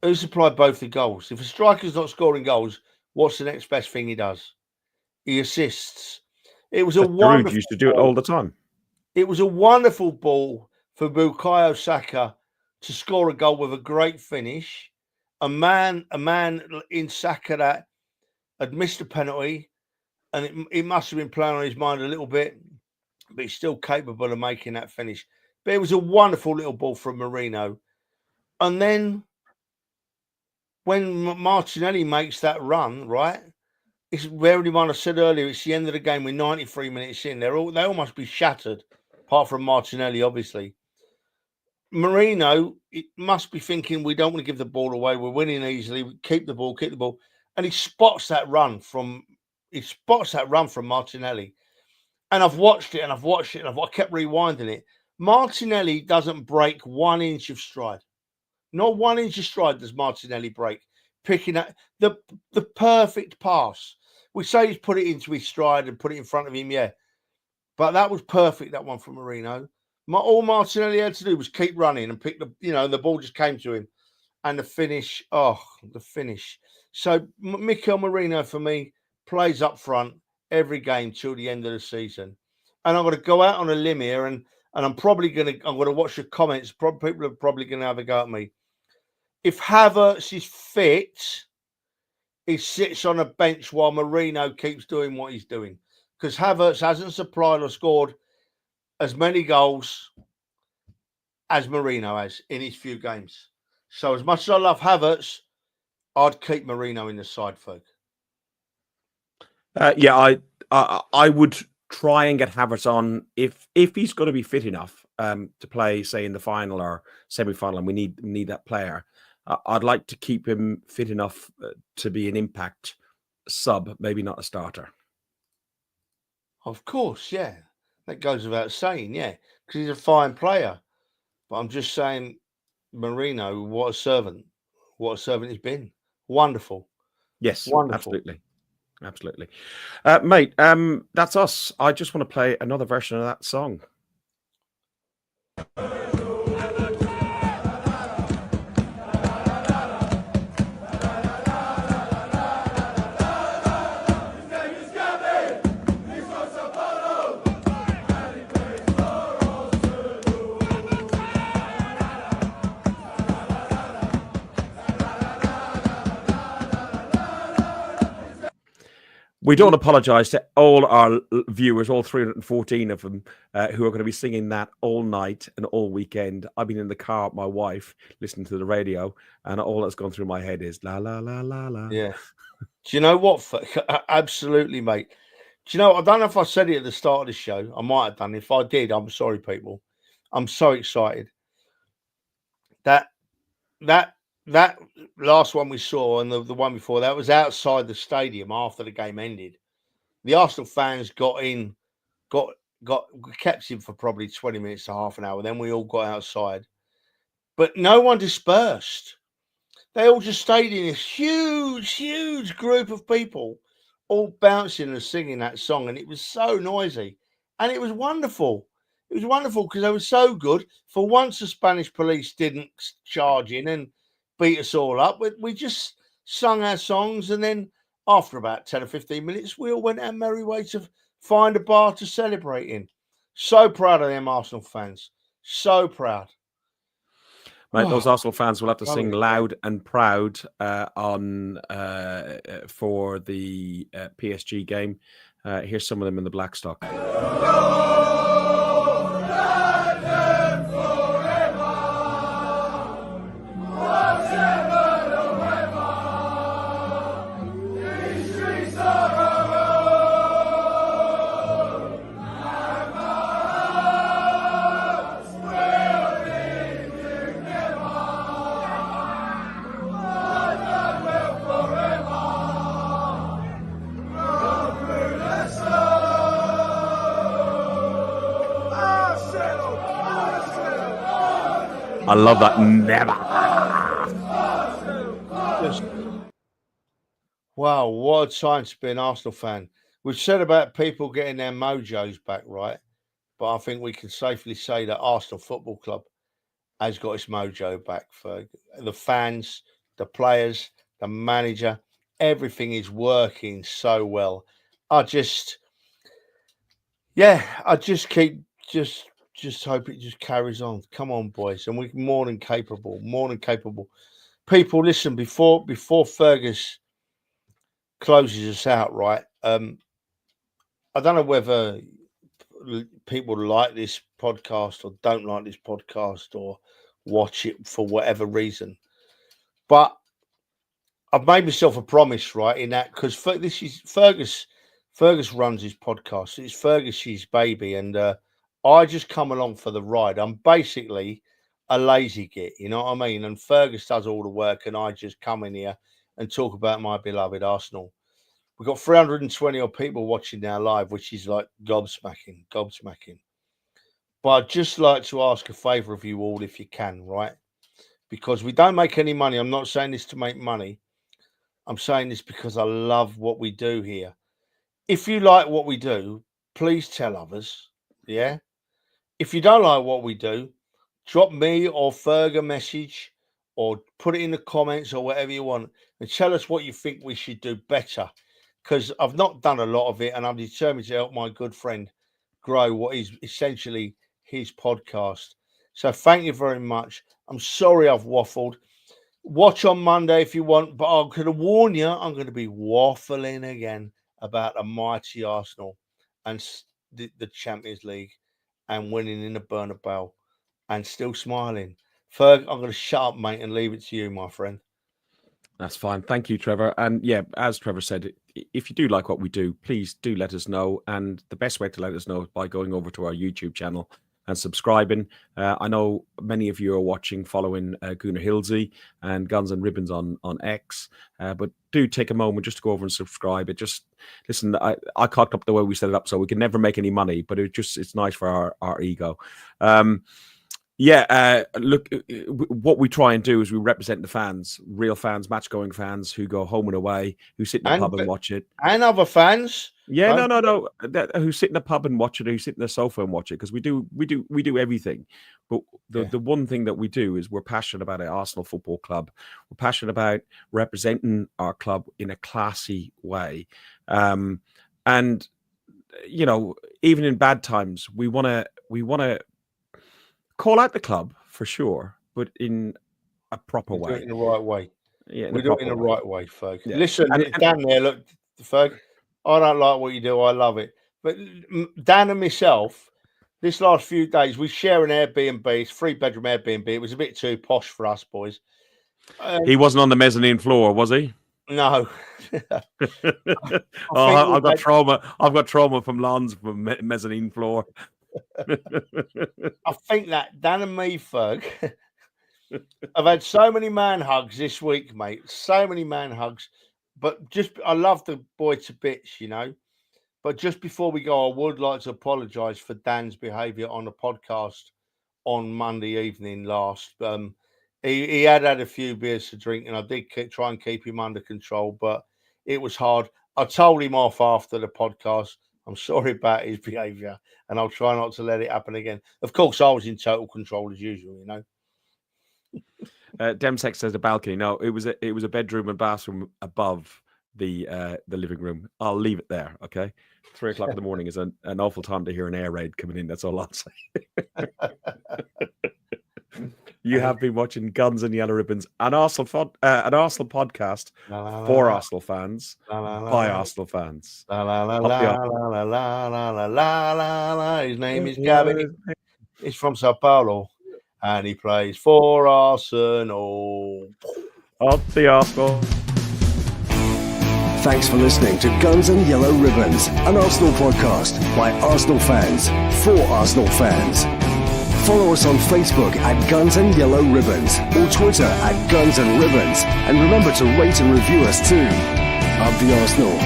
Who supplied both the goals? If a striker's not scoring goals, what's the next best thing he does? He assists. It was wonderful. Used to do it all the time. It was a wonderful ball for Bukayo Saka to score a goal with a great finish. A man in Saka that had missed a penalty, and it must have been playing on his mind a little bit, but he's still capable of making that finish. But it was a wonderful little ball from Marino. And then when Martinelli makes that run, right, it's very much I said earlier, it's the end of the game. We're 93 minutes in. They all must be shattered, apart from Martinelli, obviously. Marino, it must be thinking we don't want to give the ball away. We're winning easily. We keep the ball. And he spots that run from Martinelli. And I've watched it and I kept rewinding it. Martinelli doesn't break 1 inch of stride. Not 1 inch of stride does Martinelli break. Picking up the perfect pass. We say he's put it into his stride and put it in front of him, yeah. But that was perfect, that one from Marino. All Martinelli had to do was keep running and pick the ball just came to him. And the finish. So Mikel Marino, for me, plays up front every game till the end of the season. And I'm going to go out on a limb here and I'm going to watch the comments. People are probably going to have a go at me. If Havertz is fit, he sits on a bench while Marino keeps doing what he's doing. Because Havertz hasn't supplied or scored as many goals as Marino has in his few games. So as much as I love Havertz, I'd keep Marino in the side, Ferg. I would try and get Havertz on if he's going to be fit enough to play, say, in the final or semi-final, and we need that player. I'd like to keep him fit enough to be an impact sub, maybe not a starter. Of course, yeah. That goes without saying, yeah, because he's a fine player. But I'm just saying, Marino, what a servant he's been. Wonderful. Yes, wonderful. Absolutely. Mate, that's us. I just want to play another version of that song. We don't apologise to all our viewers, all 314 of them, who are going to be singing that all night and all weekend. I've been in the car with my wife listening to the radio, and all that's gone through my head is la la la la la. Yeah. Do you know what? Absolutely, mate. Do you know? I don't know if I said it at the start of the show. I might have done. If I did, I'm sorry, people. I'm so excited. That last one we saw and the one before that was outside the stadium after the game ended. The Arsenal fans got kept in for probably 20 minutes to half an hour. Then we all got outside, but no one dispersed. They all just stayed in this huge group of people, all bouncing and singing that song, and it was so noisy, and it was wonderful. It was wonderful because they were so good. For once, the Spanish police didn't charge in and beat us all up. We just sung our songs, and then after about 10 or 15 minutes, we all went our merry way to find a bar to celebrate in. So proud of them Arsenal fans. So proud. Mate, those Arsenal fans will have to sing loud and proud for the PSG game. Here's some of them in the black stock. I love that. Never. Wow, what a time to be an Arsenal fan. We've said about people getting their mojos back, right? But I think we can safely say that Arsenal Football Club has got its mojo back. For the fans, the players, the manager, everything is working so well. I just keep just hope it just carries on. Come on, boys, and we're more than capable. People, listen, before Fergus closes us out, right? I don't know whether people like this podcast or don't like this podcast or watch it for whatever reason, but I've made myself a promise, right? In that, because this is Fergus runs his podcast. It's Fergus's baby, and I just come along for the ride. I'm basically a lazy git, you know what I mean? And Fergus does all the work, and I just come in here and talk about my beloved Arsenal. We've got 320 odd people watching now live, which is like gobsmacking. But I'd just like to ask a favour of you all, if you can, right? Because we don't make any money. I'm not saying this to make money. I'm saying this because I love what we do here. If you like what we do, please tell others, yeah? If you don't like what we do, drop me or Ferg a message or put it in the comments or whatever you want and tell us what you think we should do better, because I've not done a lot of it and I'm determined to help my good friend grow what is essentially his podcast. So thank you very much. I'm sorry I've waffled. Watch on Monday if you want, but I'm going to warn you, I'm going to be waffling again about a mighty Arsenal and the Champions League and winning in the Bernabeu and still smiling. Ferg, I'm going to shut up, mate, and leave it to you, my friend. That's fine. Thank you, Trevor. And yeah, as Trevor said, if you do like what we do, please do let us know. And the best way to let us know is by going over to our YouTube channel and subscribing. I know many of you are watching, following Gooner Hilsey and Guns and Ribbons on X, but do take a moment just to go over and subscribe. It just, listen, I cocked up the way we set it up, so we can never make any money, but it's nice for our ego. Look, what we try and do is we represent the fans, real fans, match-going fans who go home and away, who sit in the pub and watch it. And other fans. Yeah, no. Who sit in the pub and watch it, who sit in the sofa and watch it, because we do everything. But the one thing that we do is we're passionate about our Arsenal Football Club. We're passionate about representing our club in a classy way. And you know, even in bad times, we want to call out the club for sure, but in a proper way. Do it in the right way. Yeah, we do it in the right way, Ferg. Yeah. Listen, down there, look, Ferg, I don't like what you do. I love it. But Dan and myself, this last few days, we share an Airbnb. It's 3-bedroom Airbnb. It was a bit too posh for us boys. He wasn't on the mezzanine floor, was he? No. I've got trauma. I've got trauma from lawns from mezzanine floor. I think that Dan and me, Ferg, I've had so many man hugs this week, mate. So many man hugs. But I love the boy to bits, you know. But just before we go, I would like to apologise for Dan's behaviour on the podcast on Monday evening last. He had a few beers to drink, and I did try and keep him under control, but it was hard. I told him off after the podcast. I'm sorry about his behaviour, and I'll try not to let it happen again. Of course, I was in total control as usual, you know. Demsec says the balcony. No, it was a bedroom and bathroom above the living room. I'll leave it there. Okay, 3 o'clock in the morning is an awful time to hear an air raid coming in. That's all I'll say. You have been watching Guns and Yellow Ribbons, an Arsenal podcast for Arsenal fans by Arsenal fans. His name is Gabby. He's from Sao Paulo, and he plays for Arsenal. Up the Arsenal. Thanks for listening to Guns and Yellow Ribbons, an Arsenal podcast by Arsenal fans for Arsenal fans. Follow us on Facebook at Guns and Yellow Ribbons or Twitter at Guns and Ribbons. And remember to rate and review us too. Up the Arsenal.